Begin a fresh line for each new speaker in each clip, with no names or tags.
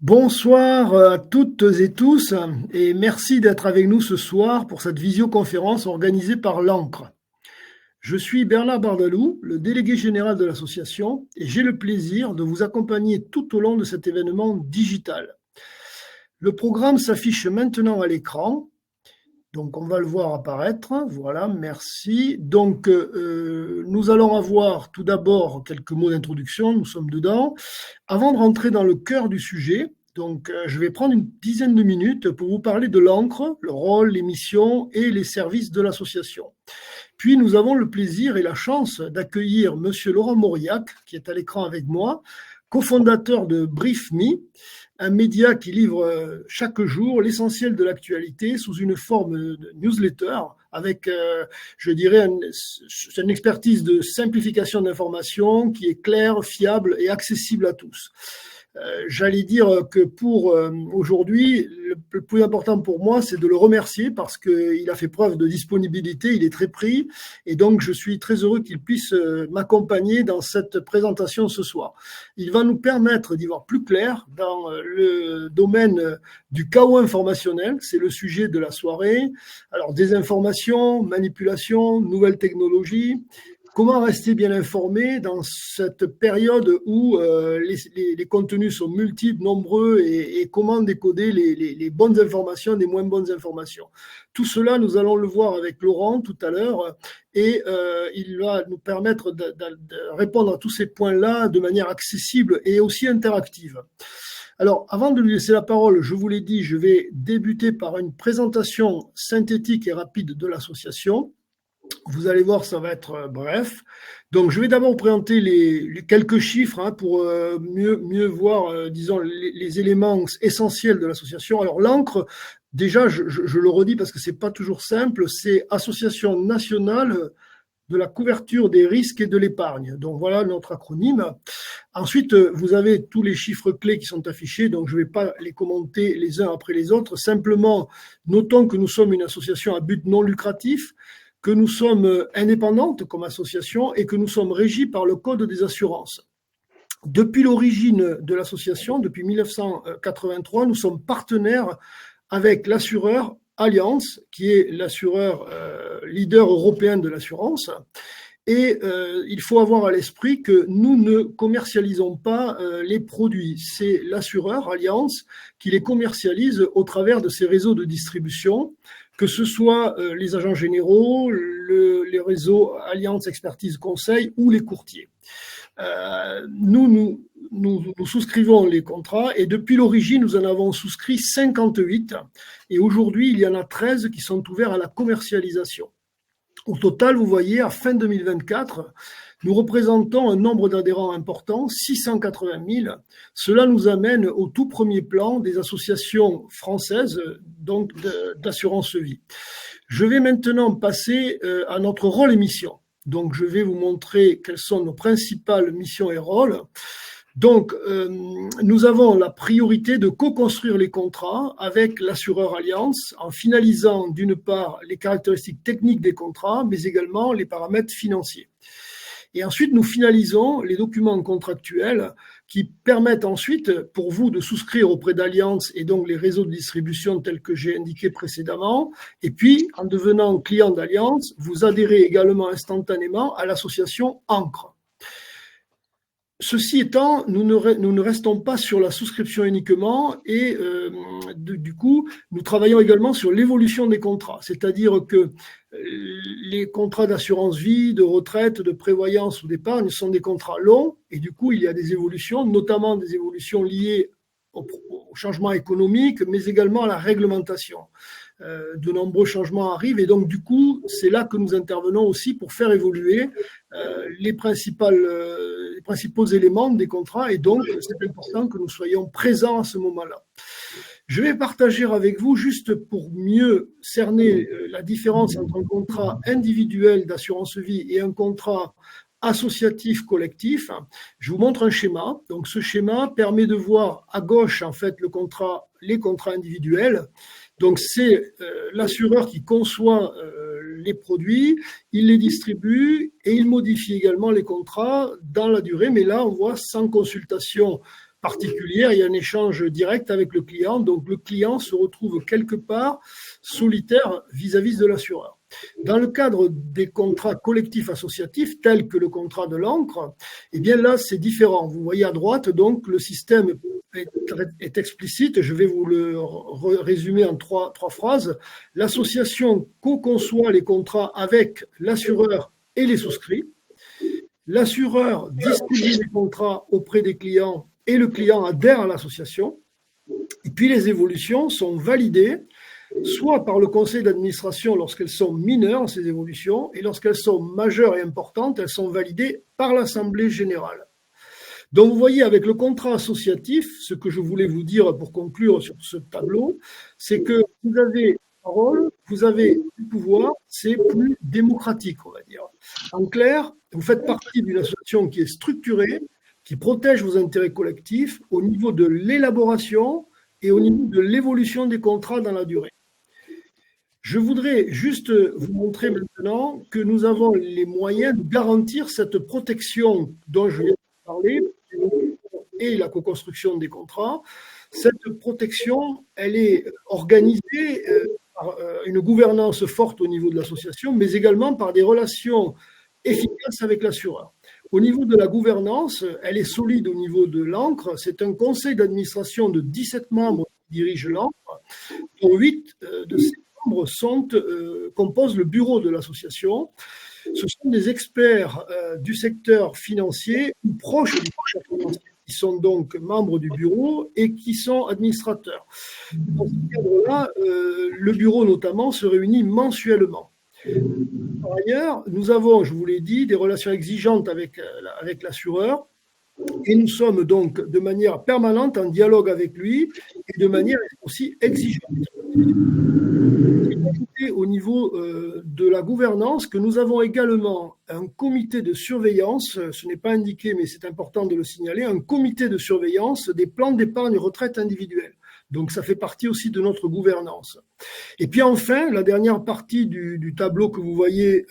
Bonsoir à toutes et tous et merci d'être avec nous ce soir pour cette visioconférence organisée par l'ANCRE. Je suis Bernard Bardalou, le délégué général de l'association et j'ai le plaisir de vous accompagner tout au long de cet événement digital. Le programme s'affiche maintenant à l'écran, donc on va le voir apparaître. Voilà, merci. Donc nous allons avoir tout d'abord quelques mots d'introduction, nous sommes dedans. Avant de rentrer dans le cœur du sujet, donc, je vais prendre une dizaine de minutes pour vous parler de l'ANCRE, le rôle, les missions et les services de l'association. Puis nous avons le plaisir et la chance d'accueillir Monsieur Laurent Mauriac, qui est à l'écran avec moi, cofondateur de BriefMe, un média qui livre chaque jour l'essentiel de l'actualité sous une forme de newsletter avec, je dirais, une expertise de simplification d'information qui est claire, fiable et accessible à tous. J'allais dire que pour aujourd'hui, le plus important pour moi, c'est de le remercier parce qu'il a fait preuve de disponibilité, il est très pris, et donc je suis très heureux qu'il puisse m'accompagner dans cette présentation ce soir. Il va nous permettre d'y voir plus clair dans le domaine du chaos informationnel, c'est le sujet de la soirée. Alors, désinformation, manipulation, nouvelles technologies. Comment rester bien informé dans cette période où les contenus sont multiples, nombreux et comment décoder les bonnes informations des moins bonnes informations. Tout cela, nous allons le voir avec Laurent tout à l'heure et il va nous permettre de répondre à tous ces points-là de manière accessible et aussi interactive. Alors, avant de lui laisser la parole, je vous l'ai dit, je vais débuter par une présentation synthétique et rapide de l'association. Vous allez voir, ça va être bref. Donc, je vais d'abord vous présenter les quelques chiffres pour mieux voir, disons, les éléments essentiels de l'association. Alors, l'ANCRE, déjà, je le redis parce que c'est pas toujours simple, c'est Association nationale de la couverture des risques et de l'épargne. Donc, voilà notre acronyme. Ensuite, vous avez tous les chiffres clés qui sont affichés, donc je ne vais pas les commenter les uns après les autres. Simplement, notons que nous sommes une association à but non lucratif, que nous sommes indépendantes comme association et que nous sommes régis par le Code des assurances. Depuis l'origine de l'association, depuis 1983, nous sommes partenaires avec l'assureur Allianz, qui est l'assureur leader européen de l'assurance. Et il faut avoir à l'esprit que nous ne commercialisons pas les produits. C'est l'assureur Allianz qui les commercialise au travers de ses réseaux de distribution, que ce soit les agents généraux, les réseaux Allianz Expertise Conseil ou les courtiers. Nous souscrivons les contrats et depuis l'origine, nous en avons souscrit 58 et aujourd'hui, il y en a 13 qui sont ouverts à la commercialisation. Au total, vous voyez, à fin 2024, nous représentons un nombre d'adhérents important, 680 000. Cela nous amène au tout premier plan des associations françaises donc d'assurance vie. Je vais maintenant passer à notre rôle et mission. Donc, je vais vous montrer quelles sont nos principales missions et rôles. Donc, nous avons la priorité de co-construire les contrats avec l'assureur Allianz en finalisant d'une part les caractéristiques techniques des contrats, mais également les paramètres financiers. Et ensuite, nous finalisons les documents contractuels qui permettent ensuite pour vous de souscrire auprès d'Allianz et donc les réseaux de distribution tels que j'ai indiqué précédemment. Et puis, en devenant client d'Allianz, vous adhérez également instantanément à l'association ANCRE. Ceci étant, nous ne restons pas sur la souscription uniquement et du coup, nous travaillons également sur l'évolution des contrats. C'est-à-dire que les contrats d'assurance vie, de retraite, de prévoyance ou d'épargne sont des contrats longs et du coup, il y a des évolutions, notamment des évolutions liées au changement économique, mais également à la réglementation. De nombreux changements arrivent et donc du coup, c'est là que nous intervenons aussi pour faire évoluer les principaux éléments des contrats et donc c'est important que nous soyons présents à ce moment-là. Je vais partager avec vous, juste pour mieux cerner la différence entre un contrat individuel d'assurance vie et un contrat associatif collectif. Je vous montre un schéma. Donc ce schéma permet de voir à gauche en fait les contrats individuels. Donc c'est l'assureur qui conçoit les produits, il les distribue et il modifie également les contrats dans la durée. Mais là, on voit sans consultation particulière, il y a un échange direct avec le client, donc le client se retrouve quelque part solitaire vis-à-vis de l'assureur. Dans le cadre des contrats collectifs associatifs, tels que le contrat de l'encre, eh bien là, c'est différent. Vous voyez à droite, donc, le système est explicite. Je vais vous le résumer en trois phrases. L'association co-conçoit les contrats avec l'assureur et les souscrits. L'assureur distribue les contrats auprès des clients et le client adhère à l'association. Et puis les évolutions sont validées soit par le conseil d'administration lorsqu'elles sont mineures, ces évolutions, et lorsqu'elles sont majeures et importantes, elles sont validées par l'Assemblée générale. Donc vous voyez, avec le contrat associatif, ce que je voulais vous dire pour conclure sur ce tableau, c'est que vous avez parole, vous avez du pouvoir, c'est plus démocratique, on va dire. En clair, vous faites partie d'une association qui est structurée, qui protège vos intérêts collectifs au niveau de l'élaboration et au niveau de l'évolution des contrats dans la durée. Je voudrais juste vous montrer maintenant que nous avons les moyens de garantir cette protection dont je viens de parler et la co-construction des contrats. Cette protection, elle est organisée par une gouvernance forte au niveau de l'association, mais également par des relations efficaces avec l'assureur. Au niveau de la gouvernance, elle est solide au niveau de l'encre. C'est un conseil d'administration de 17 membres qui dirige l'encre, dont 8 de ces membres composent le bureau de l'association. Ce sont des experts du secteur financier ou proches du secteur financier qui sont donc membres du bureau et qui sont administrateurs. Dans ce cadre-là, le bureau notamment se réunit mensuellement. Par ailleurs, nous avons, je vous l'ai dit, des relations exigeantes avec l'assureur et nous sommes donc de manière permanente en dialogue avec lui et de manière aussi exigeante. Au niveau de la gouvernance, que nous avons également un comité de surveillance, ce n'est pas indiqué mais c'est important de le signaler, un comité de surveillance des plans d'épargne retraite individuelle. Donc ça fait partie aussi de notre gouvernance. Et puis enfin, la dernière partie du tableau que vous voyez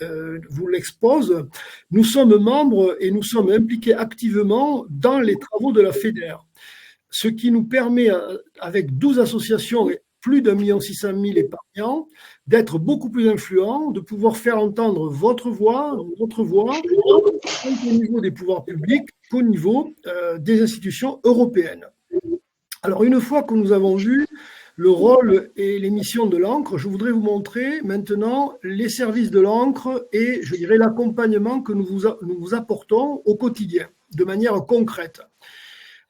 vous l'expose. Nous sommes membres et nous sommes impliqués activement dans les travaux de la FEDER, ce qui nous permet, avec 12 associations et plus d'1,6 million épargnants, d'être beaucoup plus influents, de pouvoir faire entendre votre voix, notre voix, au niveau des pouvoirs publics qu'au niveau des institutions européennes. Alors, une fois que nous avons vu le rôle et les missions de l'encre, je voudrais vous montrer maintenant les services de l'encre et, je dirais, l'accompagnement que nous vous apportons au quotidien, de manière concrète.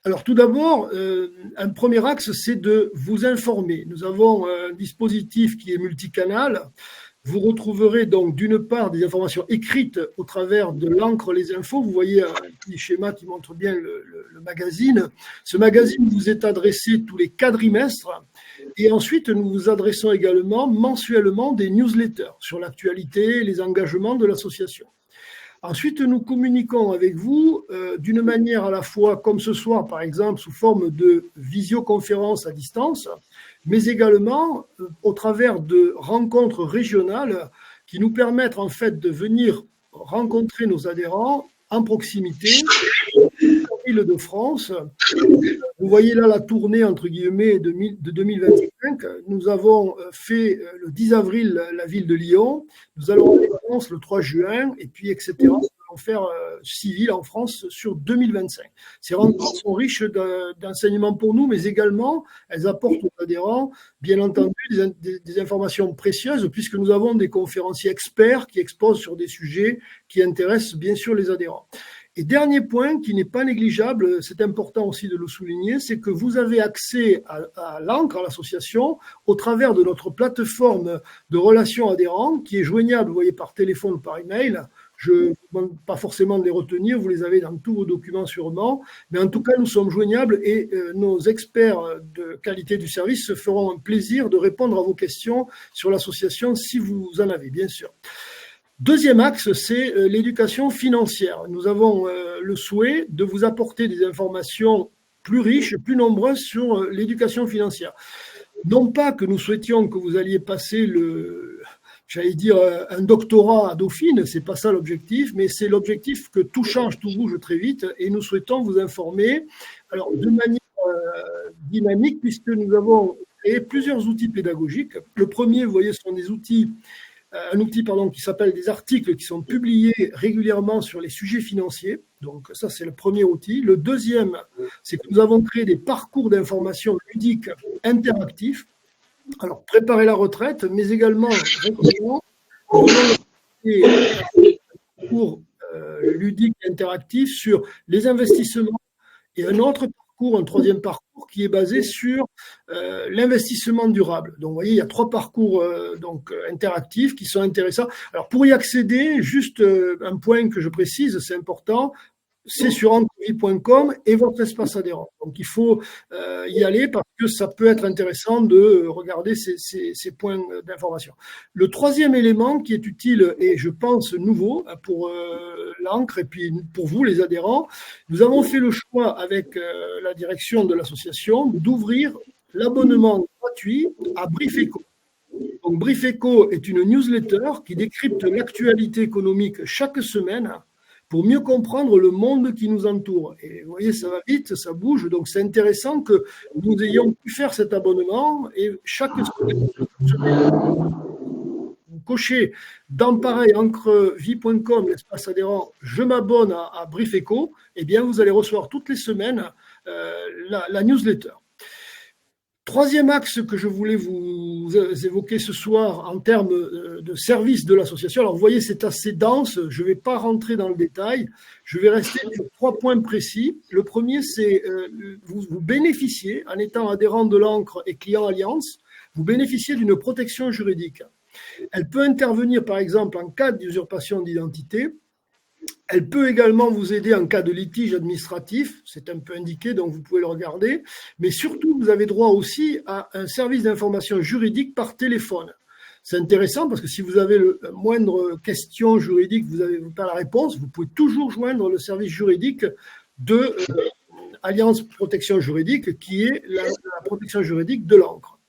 Alors, tout d'abord, un premier axe, c'est de vous informer. Nous avons un dispositif qui est multicanal. Vous retrouverez donc d'une part des informations écrites au travers de l'encre Les Infos. Vous voyez un petit schéma qui montre bien le magazine. Ce magazine vous est adressé tous les quadrimestres. Et ensuite, nous vous adressons également mensuellement des newsletters sur l'actualité et les engagements de l'association. Ensuite, nous communiquons avec vous d'une manière à la fois, comme ce soir par exemple, sous forme de visioconférence à distance, mais également au travers de rencontres régionales qui nous permettent en fait de venir rencontrer nos adhérents en proximité, en Île-de-France. Vous voyez là la tournée entre guillemets de 2025. Nous avons fait le 10 avril la ville de Lyon. Nous allons aller en France le 3 juin et puis etc. Nous allons faire 6 villes en France sur 2025. Ces rencontres sont riches d'enseignements pour nous, mais également elles apportent aux adhérents, bien entendu, des informations précieuses puisque nous avons des conférenciers experts qui exposent sur des sujets qui intéressent bien sûr les adhérents. Et dernier point qui n'est pas négligeable, c'est important aussi de le souligner, c'est que vous avez accès à l'encre, à l'association, au travers de notre plateforme de relations adhérents qui est joignable, vous voyez, par téléphone ou par email. Je ne vous demande pas forcément de les retenir, vous les avez dans tous vos documents sûrement, mais en tout cas, nous sommes joignables et nos experts de qualité du service se feront un plaisir de répondre à vos questions sur l'association si vous en avez, bien sûr. Deuxième axe, c'est l'éducation financière. Nous avons le souhait de vous apporter des informations plus riches, plus nombreuses sur l'éducation financière. Non pas que nous souhaitions que vous alliez passer j'allais dire, un doctorat à Dauphine, c'est pas ça l'objectif, mais c'est l'objectif que tout change, tout bouge très vite, et nous souhaitons vous informer, alors de manière dynamique, puisque nous avons créé plusieurs outils pédagogiques. Le premier, vous voyez, sont des outils, un outil qui s'appelle des articles qui sont publiés régulièrement sur les sujets financiers. Donc ça, c'est le premier outil. Le deuxième, c'est que nous avons créé des parcours d'information ludiques interactifs. Alors, préparer la retraite, mais également régulièrement, des parcours ludiques interactifs sur les investissements et un autre parcours, un troisième parcours qui est basé sur l'investissement durable. Donc, vous voyez, il y a 3 parcours interactifs qui sont intéressants. Alors, pour y accéder, juste un point que je précise, c'est important, c'est sur ancrevie.com et votre espace adhérent. Donc, il faut y aller parce que ça peut être intéressant de regarder ces points d'information. Le troisième élément qui est utile et je pense nouveau pour l'encre et puis pour vous, les adhérents, nous avons fait le choix avec la direction de l'association d'ouvrir l'abonnement gratuit à BriefEco. Donc, BriefEco est une newsletter qui décrypte l'actualité économique chaque semaine pour mieux comprendre le monde qui nous entoure. Et vous voyez, ça va vite, ça bouge, donc c'est intéressant que nous ayons pu faire cet abonnement et chaque semaine, vous cochez dans pareil, ancrevie.com, l'espace adhérent, je m'abonne à BriefEco, et bien vous allez recevoir toutes les semaines la newsletter. Troisième axe que je voulais vous évoquer ce soir en termes de service de l'association. Alors, vous voyez, c'est assez dense. Je ne vais pas rentrer dans le détail. Je vais rester sur 3 points précis. Le premier, c'est vous bénéficiez, en étant adhérent de l'encre et client Alliance, vous bénéficiez d'une protection juridique. Elle peut intervenir, par exemple, en cas d'usurpation d'identité. Elle peut également vous aider en cas de litige administratif, c'est un peu indiqué, donc vous pouvez le regarder. Mais surtout, vous avez droit aussi à un service d'information juridique par téléphone. C'est intéressant parce que si vous avez la moindre question juridique, vous n'avez pas la réponse, vous pouvez toujours joindre le service juridique de Alliance Protection Juridique, qui est la protection juridique de l'encre.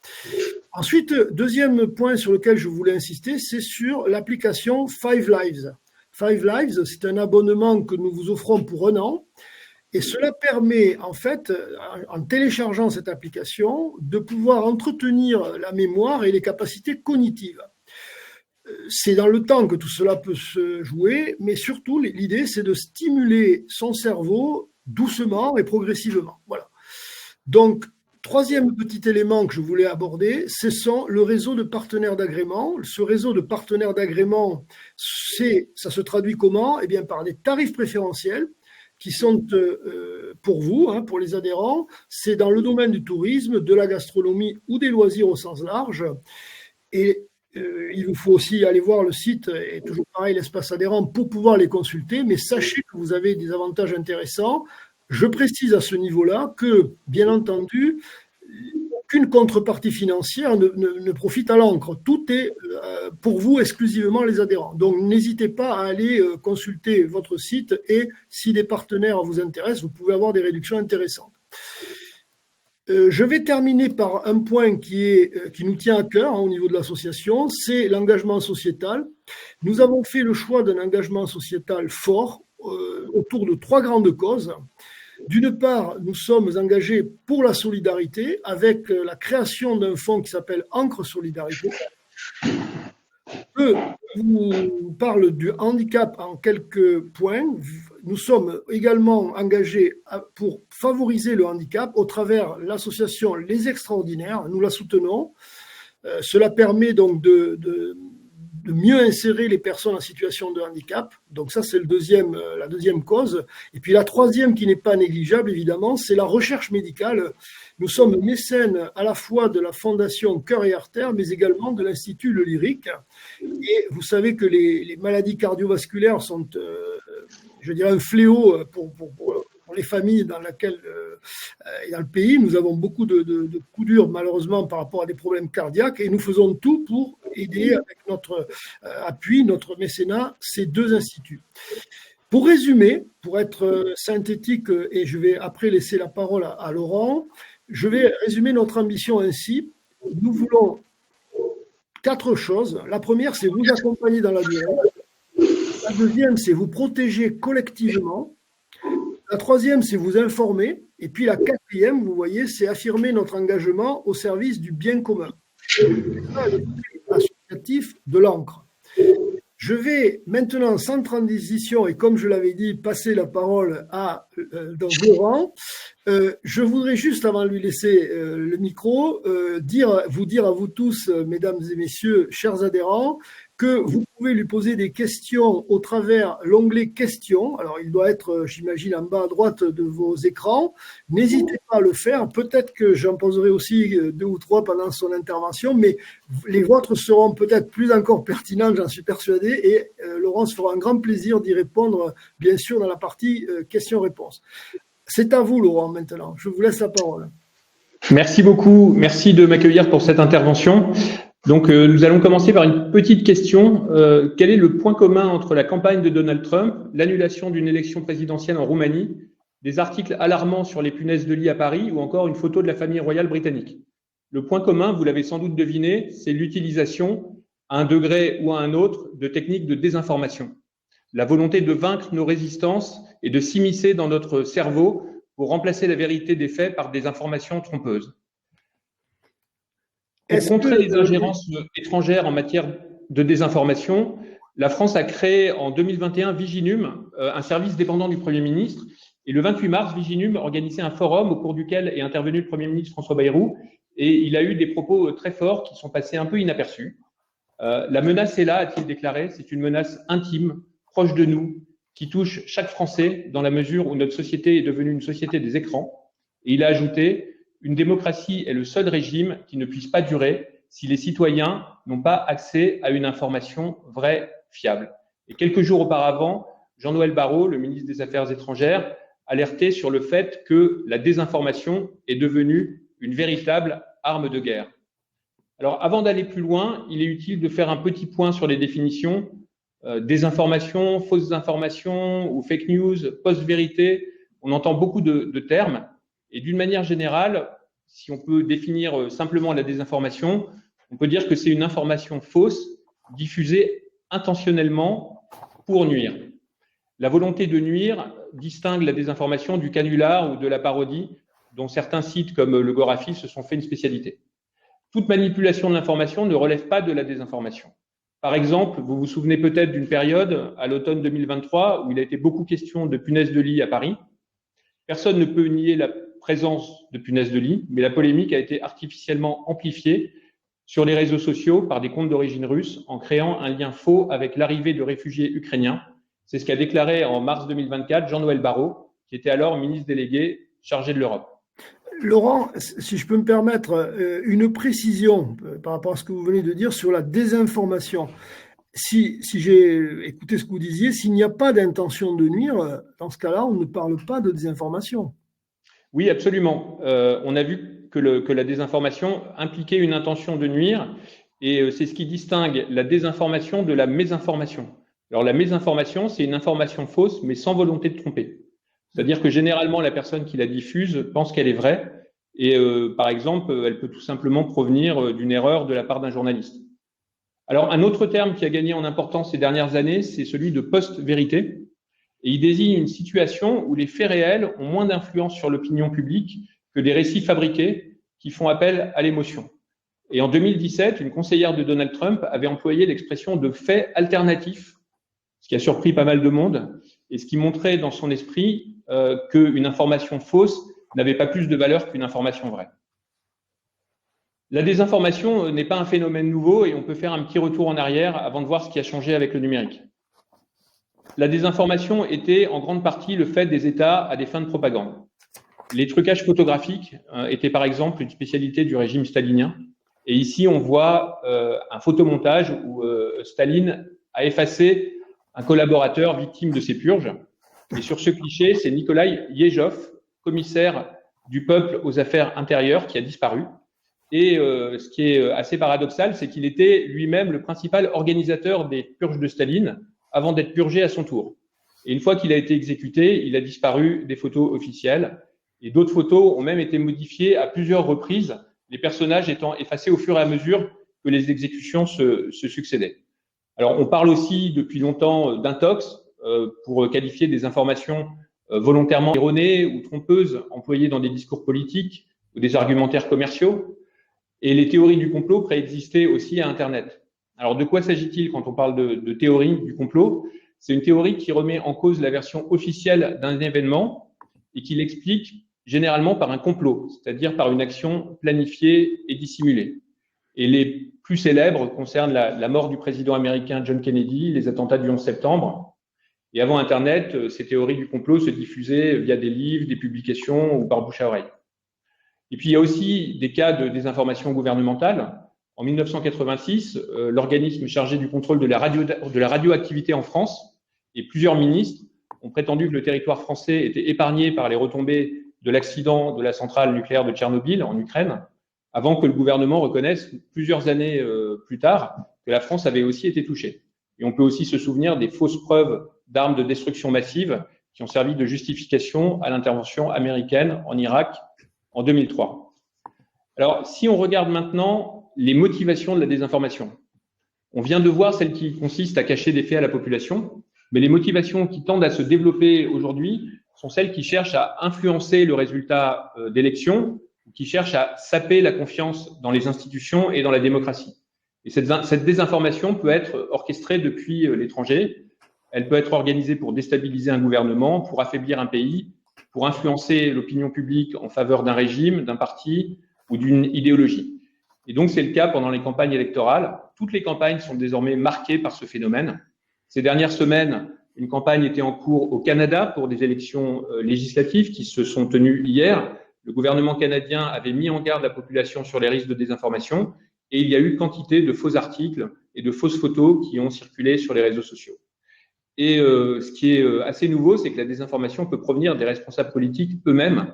Ensuite, deuxième point sur lequel je voulais insister, c'est sur l'application Five Lives. Five Lives, c'est un abonnement que nous vous offrons pour 1 an et cela permet en fait, en téléchargeant cette application, de pouvoir entretenir la mémoire et les capacités cognitives. C'est dans le temps que tout cela peut se jouer, mais surtout l'idée c'est de stimuler son cerveau doucement et progressivement. Voilà. Donc, troisième petit élément que je voulais aborder, ce sont le réseau de partenaires d'agrément. Ce réseau de partenaires d'agrément, ça se traduit comment? Eh bien, par des tarifs préférentiels qui sont pour vous, pour les adhérents. C'est dans le domaine du tourisme, de la gastronomie ou des loisirs au sens large. Et il vous faut aussi aller voir le site, et toujours pareil, l'espace adhérent, pour pouvoir les consulter. Mais sachez que vous avez des avantages intéressants. Je précise à ce niveau-là que, bien entendu, aucune contrepartie financière ne profite à l'encre. Tout est pour vous exclusivement les adhérents. Donc, n'hésitez pas à aller consulter votre site et si des partenaires vous intéressent, vous pouvez avoir des réductions intéressantes. Je vais terminer par un point qui nous tient à cœur au niveau de l'association, c'est l'engagement sociétal. Nous avons fait le choix d'un engagement sociétal fort autour de 3 grandes causes. D'une part, nous sommes engagés pour la solidarité avec la création d'un fonds qui s'appelle Ancre Solidarité. Je vous parle du handicap en quelques points. Nous sommes également engagés pour favoriser le handicap au travers de l'association Les Extraordinaires. Nous la soutenons. Cela permet donc de mieux insérer les personnes en situation de handicap. Donc ça, c'est la deuxième cause. Et puis la troisième, qui n'est pas négligeable, évidemment, c'est la recherche médicale. Nous sommes mécènes à la fois de la Fondation Cœur et Artères, mais également de l'Institut Le Lyrique. Et vous savez que les maladies cardiovasculaires sont, je dirais, un fléau pour les familles dans laquelle et dans le pays. Nous avons beaucoup de coups durs, malheureusement, par rapport à des problèmes cardiaques, et nous faisons tout pour aider avec notre appui, notre mécénat, ces 2 instituts. Pour résumer, pour être synthétique, et je vais après laisser la parole à Laurent, je vais résumer notre ambition ainsi. Nous voulons 4 choses. La première, c'est vous accompagner dans la durée. La deuxième, c'est vous protéger collectivement. La troisième, c'est vous informer. Et puis la quatrième, vous voyez, c'est affirmer notre engagement au service du bien commun. C'est ça l'esprit associatif de l'encre. Je vais maintenant, sans transition, et comme je l'avais dit, passer la parole à Laurent. Je voudrais juste, avant de lui laisser le micro, vous dire à vous tous, mesdames et messieurs, chers adhérents, que vous pouvez lui poser des questions au travers l'onglet questions. Alors, il doit être, j'imagine, en bas à droite de vos écrans. N'hésitez pas à le faire. Peut-être que j'en poserai aussi 2 ou 3 pendant son intervention, mais les vôtres seront peut-être plus encore pertinentes, j'en suis persuadé, et Laurent se fera un grand plaisir d'y répondre, bien sûr, dans la partie questions-réponses. C'est à vous, Laurent, maintenant. Je vous laisse la parole.
Merci beaucoup. Merci de m'accueillir pour cette intervention. Donc, nous allons commencer par une petite question. Quel est le point commun entre la campagne de Donald Trump, l'annulation d'une élection présidentielle en Roumanie, des articles alarmants sur les punaises de lit à Paris ou encore une photo de la famille royale britannique? Le point commun, vous l'avez sans doute deviné, c'est l'utilisation, à un degré ou à un autre, de techniques de désinformation. La volonté de vaincre nos résistances et de s'immiscer dans notre cerveau pour remplacer la vérité des faits par des informations trompeuses. Pour contrer les ingérences étrangères en matière de désinformation, la France a créé en 2021 Viginum, un service dépendant du Premier ministre. Et le 28 mars, Viginum organisait un forum au cours duquel est intervenu le Premier ministre François Bayrou. Et il a eu des propos très forts qui sont passés un peu inaperçus. La menace est là, a-t-il déclaré. C'est une menace intime, proche de nous, qui touche chaque Français dans la mesure où notre société est devenue une société des écrans. Et il a ajouté: une démocratie est le seul régime qui ne puisse pas durer si les citoyens n'ont pas accès à une information vraie, fiable. Et quelques jours auparavant, Jean-Noël Barrot, le ministre des Affaires étrangères, alertait sur le fait que la désinformation est devenue une véritable arme de guerre. Alors, avant d'aller plus loin, il est utile de faire un petit point sur les définitions. Désinformation, fausses informations ou fake news, post-vérité. On entend beaucoup de termes. Et d'une manière générale, si on peut définir simplement la désinformation, on peut dire que c'est une information fausse diffusée intentionnellement pour nuire. La volonté de nuire distingue la désinformation du canular ou de la parodie, dont certains sites comme le Gorafi se sont fait une spécialité. Toute manipulation de l'information ne relève pas de la désinformation. Par exemple, vous vous souvenez peut-être d'une période, à l'automne 2023, où il a été beaucoup question de punaises de lit à Paris. Personne ne peut nier la présence de punaises de lit, mais la polémique a été artificiellement amplifiée sur les réseaux sociaux par des comptes d'origine russe en créant un lien faux avec l'arrivée de réfugiés ukrainiens. C'est ce qu'a déclaré en mars 2024 Jean-Noël Barrot, qui était alors ministre délégué chargé de l'Europe.
Laurent, si je peux me permettre une précision par rapport à ce que vous venez de dire sur la désinformation. Si j'ai écouté ce que vous disiez, s'il n'y a pas d'intention de nuire, dans ce cas-là, on ne parle pas de désinformation.
Oui, absolument. On a vu que la désinformation impliquait une intention de nuire, et c'est ce qui distingue la désinformation de la mésinformation. Alors la mésinformation, c'est une information fausse, mais sans volonté de tromper. C'est-à-dire que généralement, la personne qui la diffuse pense qu'elle est vraie, et par exemple, elle peut tout simplement provenir d'une erreur de la part d'un journaliste. Alors un autre terme qui a gagné en importance ces dernières années, c'est celui de post-vérité. Et il désigne une situation où les faits réels ont moins d'influence sur l'opinion publique que des récits fabriqués qui font appel à l'émotion. Et en 2017, une conseillère de Donald Trump avait employé l'expression de faits alternatifs, ce qui a surpris pas mal de monde, et ce qui montrait dans son esprit qu'une information fausse n'avait pas plus de valeur qu'une information vraie. La désinformation n'est pas un phénomène nouveau et on peut faire un petit retour en arrière avant de voir ce qui a changé avec le numérique. La désinformation était en grande partie le fait des États à des fins de propagande. Les trucages photographiques étaient par exemple une spécialité du régime stalinien. Et ici, on voit un photomontage où Staline a effacé un collaborateur victime de ces purges. Et sur ce cliché, c'est Nikolai Yezhov, commissaire du peuple aux affaires intérieures, qui a disparu. Et ce qui est assez paradoxal, c'est qu'il était lui-même le principal organisateur des purges de Staline, avant d'être purgé à son tour. Et une fois qu'il a été exécuté, il a disparu des photos officielles. Et d'autres photos ont même été modifiées à plusieurs reprises, les personnages étant effacés au fur et à mesure que les exécutions se succédaient. Alors, on parle aussi depuis longtemps d'intox pour qualifier des informations volontairement erronées ou trompeuses employées dans des discours politiques ou des argumentaires commerciaux. Et les théories du complot préexistaient aussi à Internet. Alors, de quoi s'agit-il quand on parle de théorie du complot? C'est une théorie qui remet en cause la version officielle d'un événement et qui l'explique généralement par un complot, c'est-à-dire par une action planifiée et dissimulée. Et les plus célèbres concernent la mort du président américain John Kennedy, les attentats du 11 septembre. Et avant Internet, ces théories du complot se diffusaient via des livres, des publications ou par bouche à oreille. Et puis, il y a aussi des cas de désinformation gouvernementale. En 1986, l'organisme chargé du contrôle de la radioactivité en France et plusieurs ministres ont prétendu que le territoire français était épargné par les retombées de l'accident de la centrale nucléaire de Tchernobyl en Ukraine, avant que le gouvernement reconnaisse plusieurs années plus tard que la France avait aussi été touchée. Et on peut aussi se souvenir des fausses preuves d'armes de destruction massive qui ont servi de justification à l'intervention américaine en Irak en 2003. Alors, si on regarde maintenant les motivations de la désinformation, on vient de voir celles qui consistent à cacher des faits à la population, mais les motivations qui tendent à se développer aujourd'hui sont celles qui cherchent à influencer le résultat d'élections, qui cherchent à saper la confiance dans les institutions et dans la démocratie. Et cette désinformation peut être orchestrée depuis l'étranger. Elle peut être organisée pour déstabiliser un gouvernement, pour affaiblir un pays, pour influencer l'opinion publique en faveur d'un régime, d'un parti ou d'une idéologie. Et donc, c'est le cas pendant les campagnes électorales. Toutes les campagnes sont désormais marquées par ce phénomène. Ces dernières semaines, une campagne était en cours au Canada pour des élections législatives qui se sont tenues hier. Le gouvernement canadien avait mis en garde la population sur les risques de désinformation et il y a eu quantité de faux articles et de fausses photos qui ont circulé sur les réseaux sociaux. Et ce qui est assez nouveau, c'est que la désinformation peut provenir des responsables politiques eux-mêmes.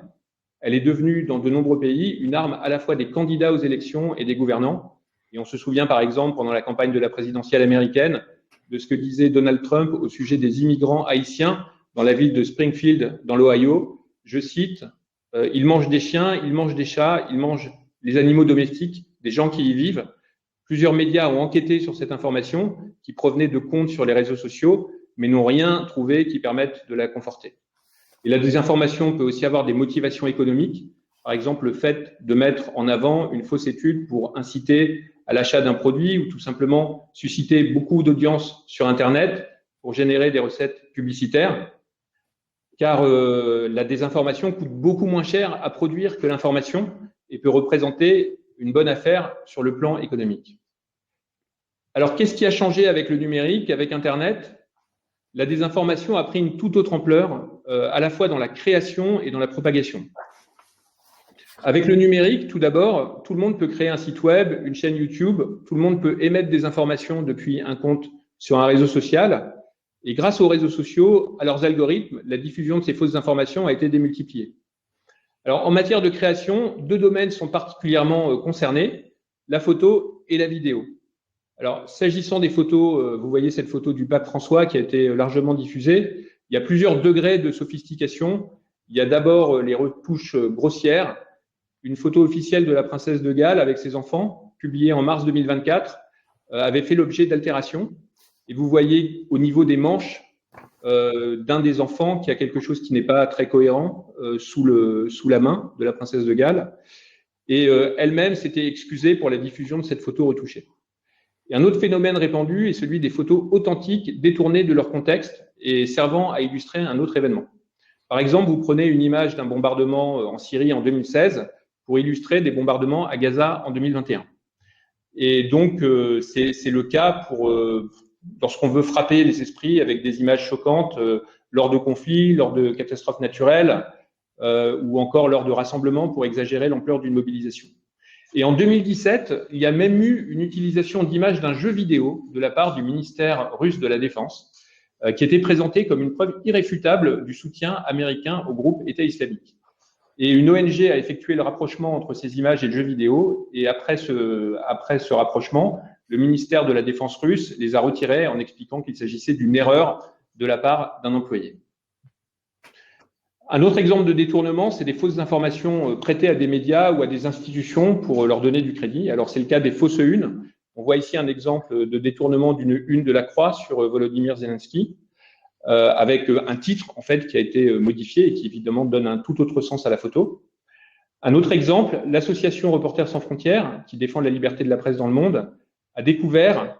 Elle est devenue, dans de nombreux pays, une arme à la fois des candidats aux élections et des gouvernants. Et on se souvient, par exemple, pendant la campagne de la présidentielle américaine, de ce que disait Donald Trump au sujet des immigrants haïtiens dans la ville de Springfield, dans l'Ohio. Je cite, « Ils mangent des chiens, ils mangent des chats, ils mangent les animaux domestiques, des gens qui y vivent. » Plusieurs médias ont enquêté sur cette information qui provenait de comptes sur les réseaux sociaux, mais n'ont rien trouvé qui permette de la conforter. Et la désinformation peut aussi avoir des motivations économiques. Par exemple, le fait de mettre en avant une fausse étude pour inciter à l'achat d'un produit ou tout simplement susciter beaucoup d'audience sur Internet pour générer des recettes publicitaires. Car la désinformation coûte beaucoup moins cher à produire que l'information et peut représenter une bonne affaire sur le plan économique. Alors, qu'est-ce qui a changé avec le numérique, avec Internet ? La désinformation a pris une toute autre ampleur, à la fois dans la création et dans la propagation. Avec le numérique, tout d'abord, tout le monde peut créer un site web, une chaîne YouTube, tout le monde peut émettre des informations depuis un compte sur un réseau social. Et grâce aux réseaux sociaux, à leurs algorithmes, la diffusion de ces fausses informations a été démultipliée. Alors, en matière de création, deux domaines sont particulièrement concernés, la photo et la vidéo. Alors, s'agissant des photos, vous voyez cette photo du pape François qui a été largement diffusée. Il y a plusieurs degrés de sophistication. Il y a d'abord les retouches grossières. Une photo officielle de la princesse de Galles avec ses enfants, publiée en mars 2024, avait fait l'objet d'altérations. Et vous voyez au niveau des manches d'un des enfants qui a quelque chose qui n'est pas très cohérent sous la main de la princesse de Galles. Et elle-même s'était excusée pour la diffusion de cette photo retouchée. Et un autre phénomène répandu est celui des photos authentiques détournées de leur contexte et servant à illustrer un autre événement. Par exemple, vous prenez une image d'un bombardement en Syrie en 2016 pour illustrer des bombardements à Gaza en 2021. Et donc, c'est le cas pour lorsqu'on veut frapper les esprits avec des images choquantes lors de conflits, lors de catastrophes naturelles ou encore lors de rassemblements pour exagérer l'ampleur d'une mobilisation. Et en 2017, il y a même eu une utilisation d'images d'un jeu vidéo de la part du ministère russe de la Défense qui était présenté comme une preuve irréfutable du soutien américain au groupe État islamique. Et une ONG a effectué le rapprochement entre ces images et le jeu vidéo. Et après ce rapprochement, le ministère de la Défense russe les a retirés en expliquant qu'il s'agissait d'une erreur de la part d'un employé. Un autre exemple de détournement, c'est des fausses informations prêtées à des médias ou à des institutions pour leur donner du crédit. Alors, c'est le cas des fausses unes On voit ici un exemple de détournement d'une une de la Croix sur Volodymyr Zelensky, avec un titre en fait qui a été modifié et qui évidemment donne un tout autre sens à la photo. Un autre exemple, l'association Reporters sans frontières, qui défend la liberté de la presse dans le monde, a découvert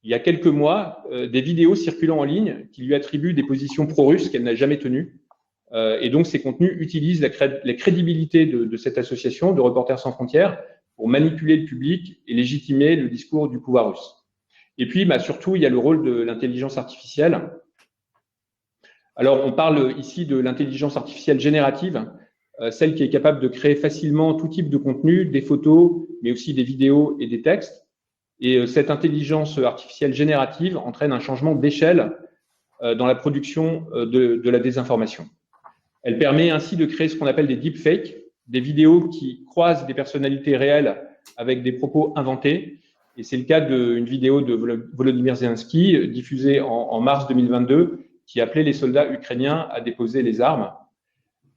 il y a quelques mois des vidéos circulant en ligne qui lui attribuent des positions pro-russes qu'elle n'a jamais tenues. Et donc ces contenus utilisent la crédibilité de cette association de Reporters sans frontières pour manipuler le public et légitimer le discours du pouvoir russe. Et puis surtout, il y a le rôle de l'intelligence artificielle. Alors on parle ici de l'intelligence artificielle générative, celle qui est capable de créer facilement tout type de contenu, des photos, mais aussi des vidéos et des textes. Et cette intelligence artificielle générative entraîne un changement d'échelle dans la production de la désinformation. Elle permet ainsi de créer ce qu'on appelle des deepfakes, des vidéos qui croisent des personnalités réelles avec des propos inventés. Et c'est le cas d'une vidéo de Volodymyr Zelensky diffusée en mars 2022 qui appelait les soldats ukrainiens à déposer les armes.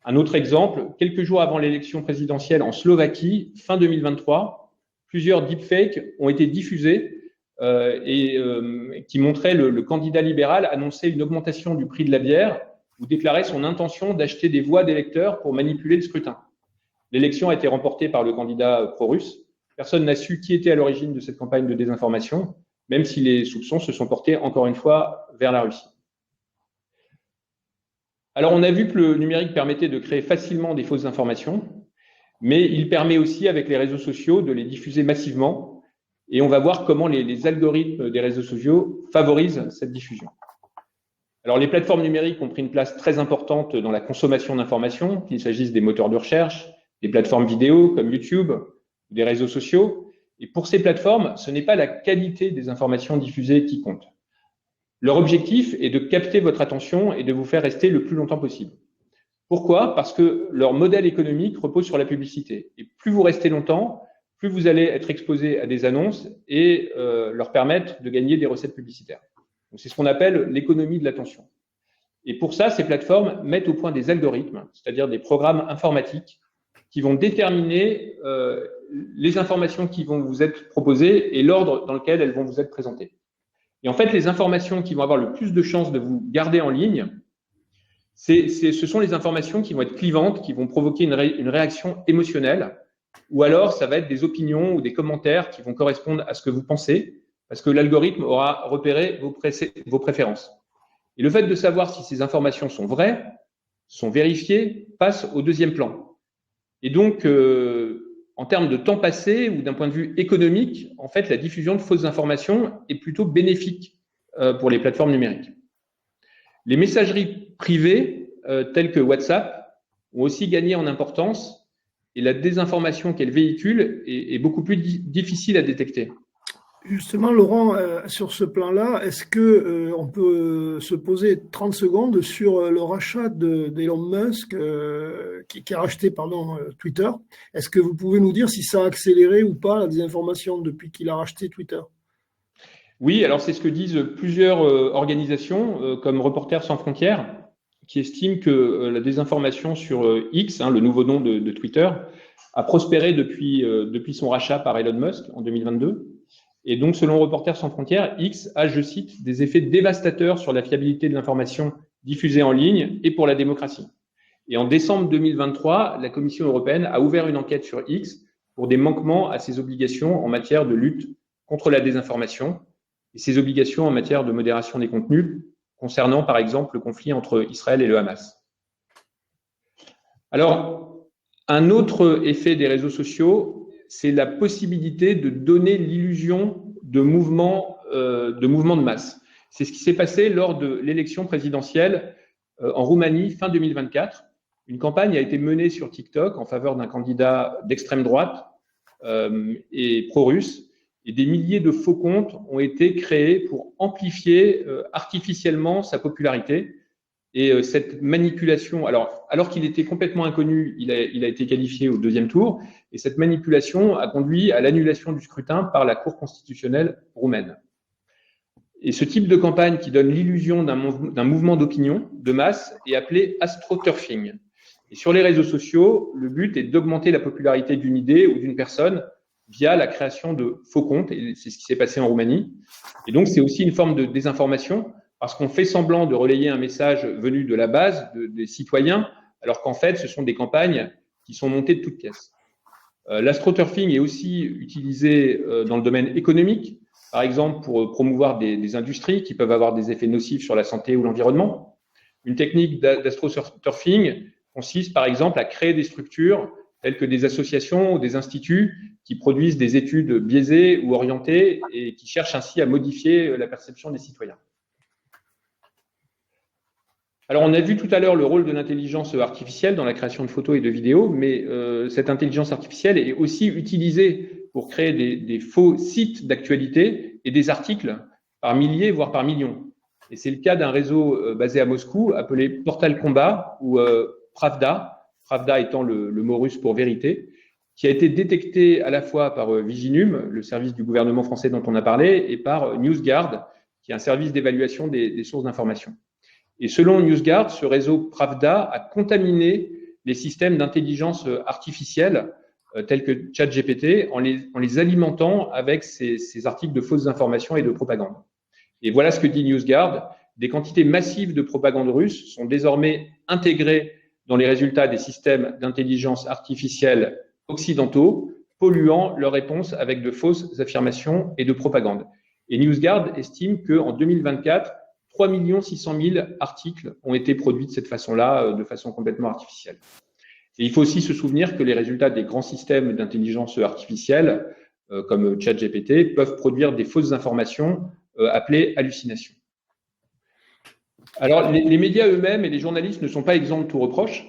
Un autre exemple, quelques jours avant l'élection présidentielle en Slovaquie, fin 2023, plusieurs deepfakes ont été diffusés qui montraient le candidat libéral annoncer une augmentation du prix de la bière ou déclarer son intention d'acheter des voix d'électeurs pour manipuler le scrutin. L'élection a été remportée par le candidat pro-russe. Personne n'a su qui était à l'origine de cette campagne de désinformation, même si les soupçons se sont portés encore une fois vers la Russie. Alors, on a vu que le numérique permettait de créer facilement des fausses informations, mais il permet aussi, avec les réseaux sociaux, de les diffuser massivement. Et on va voir comment les algorithmes des réseaux sociaux favorisent cette diffusion. Alors, les plateformes numériques ont pris une place très importante dans la consommation d'informations, qu'il s'agisse des moteurs de recherche, des plateformes vidéo comme YouTube, des réseaux sociaux. Et pour ces plateformes, ce n'est pas la qualité des informations diffusées qui compte. Leur objectif est de capter votre attention et de vous faire rester le plus longtemps possible. Pourquoi ? Parce que leur modèle économique repose sur la publicité. Et plus vous restez longtemps, plus vous allez être exposé à des annonces et leur permettre de gagner des recettes publicitaires. Donc, c'est ce qu'on appelle l'économie de l'attention. Et pour ça, ces plateformes mettent au point des algorithmes, c'est-à-dire des programmes informatiques qui vont déterminer les informations qui vont vous être proposées et l'ordre dans lequel elles vont vous être présentées. Et en fait, les informations qui vont avoir le plus de chances de vous garder en ligne, ce sont les informations qui vont être clivantes, qui vont provoquer une réaction émotionnelle, ou alors ça va être des opinions ou des commentaires qui vont correspondre à ce que vous pensez, parce que l'algorithme aura repéré vos préférences. Et le fait de savoir si ces informations sont vraies, sont vérifiées, passe au deuxième plan. Et donc, en termes de temps passé ou d'un point de vue économique, en fait, la diffusion de fausses informations est plutôt bénéfique pour les plateformes numériques. Les messageries privées, telles que WhatsApp, ont aussi gagné en importance et la désinformation qu'elles véhiculent est beaucoup plus difficile à détecter.
Justement, Laurent, sur ce plan-là, est-ce que on peut se poser 30 secondes sur le rachat d'Elon Musk qui a racheté Twitter? Est-ce que vous pouvez nous dire si ça a accéléré ou pas la désinformation depuis qu'il a racheté Twitter?
Oui, alors c'est ce que disent plusieurs organisations comme Reporters sans frontières qui estiment que la désinformation sur X, le nouveau nom de Twitter, a prospéré depuis son rachat par Elon Musk en 2022. Et donc, selon Reporters sans frontières, X a, je cite, des effets dévastateurs sur la fiabilité de l'information diffusée en ligne et pour la démocratie. Et en décembre 2023, la Commission européenne a ouvert une enquête sur X pour des manquements à ses obligations en matière de lutte contre la désinformation et ses obligations en matière de modération des contenus concernant, par exemple, le conflit entre Israël et le Hamas. Alors, un autre effet des réseaux sociaux, c'est la possibilité de donner l'illusion de mouvements de masse. C'est ce qui s'est passé lors de l'élection présidentielle en Roumanie fin 2024. Une campagne a été menée sur TikTok en faveur d'un candidat d'extrême droite et pro-russe. Et des milliers de faux comptes ont été créés pour amplifier artificiellement sa popularité. Et cette manipulation, alors qu'il était complètement inconnu, il a été qualifié au deuxième tour, et cette manipulation a conduit à l'annulation du scrutin par la Cour constitutionnelle roumaine. Et ce type de campagne qui donne l'illusion d'un mouvement d'opinion de masse est appelé astroturfing. Et sur les réseaux sociaux, le but est d'augmenter la popularité d'une idée ou d'une personne via la création de faux comptes, et c'est ce qui s'est passé en Roumanie. Et donc, c'est aussi une forme de désinformation, parce qu'on fait semblant de relayer un message venu de la base, des citoyens, alors qu'en fait, ce sont des campagnes qui sont montées de toutes pièces. L'astroturfing est aussi utilisé dans le domaine économique, par exemple pour promouvoir des industries qui peuvent avoir des effets nocifs sur la santé ou l'environnement. Une technique d'astroturfing consiste par exemple à créer des structures telles que des associations ou des instituts qui produisent des études biaisées ou orientées et qui cherchent ainsi à modifier la perception des citoyens. Alors, on a vu tout à l'heure le rôle de l'intelligence artificielle dans la création de photos et de vidéos, mais cette intelligence artificielle est aussi utilisée pour créer des faux sites d'actualité et des articles par milliers, voire par millions. Et c'est le cas d'un réseau basé à Moscou appelé Portal Combat ou Pravda, Pravda étant le mot russe pour vérité, qui a été détecté à la fois par Viginum, le service du gouvernement français dont on a parlé, et par NewsGuard, qui est un service d'évaluation des sources d'information. Et selon NewsGuard, ce réseau Pravda a contaminé les systèmes d'intelligence artificielle tels que ChatGPT en les alimentant avec ces articles de fausses informations et de propagande. Et voilà ce que dit NewsGuard. Des quantités massives de propagande russe sont désormais intégrées dans les résultats des systèmes d'intelligence artificielle occidentaux, polluant leurs réponses avec de fausses affirmations et de propagande. Et NewsGuard estime qu'en 2024, 3 600 000 articles ont été produits de cette façon-là, de façon complètement artificielle. Et il faut aussi se souvenir que les résultats des grands systèmes d'intelligence artificielle, comme ChatGPT, peuvent produire des fausses informations appelées hallucinations. Alors, les médias eux-mêmes et les journalistes ne sont pas exempts de tout reproche.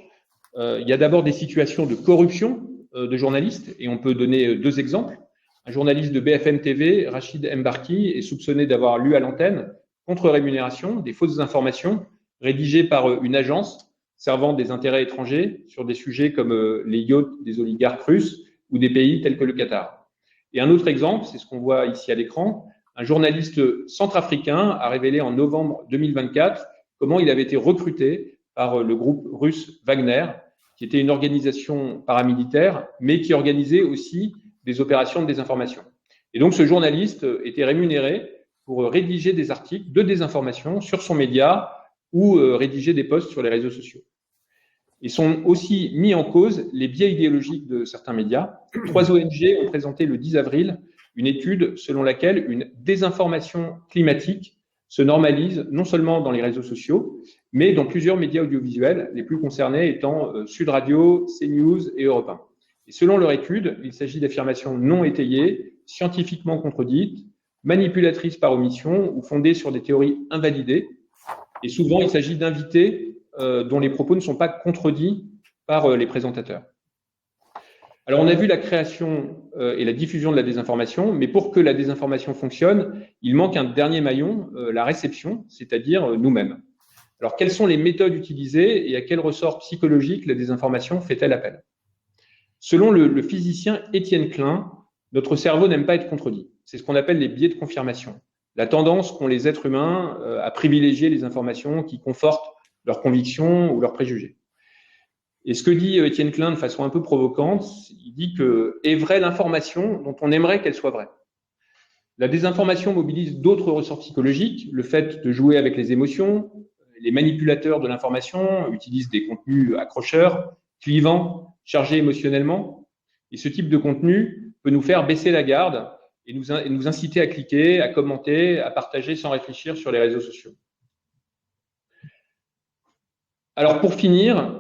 Il y a d'abord des situations de corruption de journalistes, et on peut donner 2 exemples. Un journaliste de BFM TV, Rachid Mbarki, est soupçonné d'avoir lu à l'antenne, contre rémunération, des fausses informations rédigées par une agence servant des intérêts étrangers sur des sujets comme les yachts des oligarques russes ou des pays tels que le Qatar. Et un autre exemple, c'est ce qu'on voit ici à l'écran, un journaliste centrafricain a révélé en novembre 2024 comment il avait été recruté par le groupe russe Wagner, qui était une organisation paramilitaire, mais qui organisait aussi des opérations de désinformation. Et donc ce journaliste était rémunéré pour rédiger des articles de désinformation sur son média ou rédiger des posts sur les réseaux sociaux. Ils sont aussi mis en cause les biais idéologiques de certains médias. 3 ONG ont présenté le 10 avril une étude selon laquelle une désinformation climatique se normalise non seulement dans les réseaux sociaux, mais dans plusieurs médias audiovisuels, les plus concernés étant Sud Radio, CNews et Europe 1. Et selon leur étude, il s'agit d'affirmations non étayées, scientifiquement contredites, manipulatrices par omission ou fondées sur des théories invalidées. Et souvent, il s'agit d'invités dont les propos ne sont pas contredits par les présentateurs. Alors, on a vu la création et la diffusion de la désinformation, mais pour que la désinformation fonctionne, il manque un dernier maillon, la réception, c'est-à-dire nous-mêmes. Alors, quelles sont les méthodes utilisées et à quel ressort psychologique la désinformation fait-elle appel? Selon le physicien Étienne Klein, notre cerveau n'aime pas être contredit. C'est ce qu'on appelle les biais de confirmation. La tendance qu'ont les êtres humains à privilégier les informations qui confortent leurs convictions ou leurs préjugés. Et ce que dit Étienne Klein de façon un peu provocante, il dit que est vraie l'information dont on aimerait qu'elle soit vraie. La désinformation mobilise d'autres ressorts psychologiques, le fait de jouer avec les émotions. Les manipulateurs de l'information utilisent des contenus accrocheurs, clivants, chargés émotionnellement. Et ce type de contenu peut nous faire baisser la garde et nous inciter à cliquer, à commenter, à partager sans réfléchir sur les réseaux sociaux. Alors pour finir,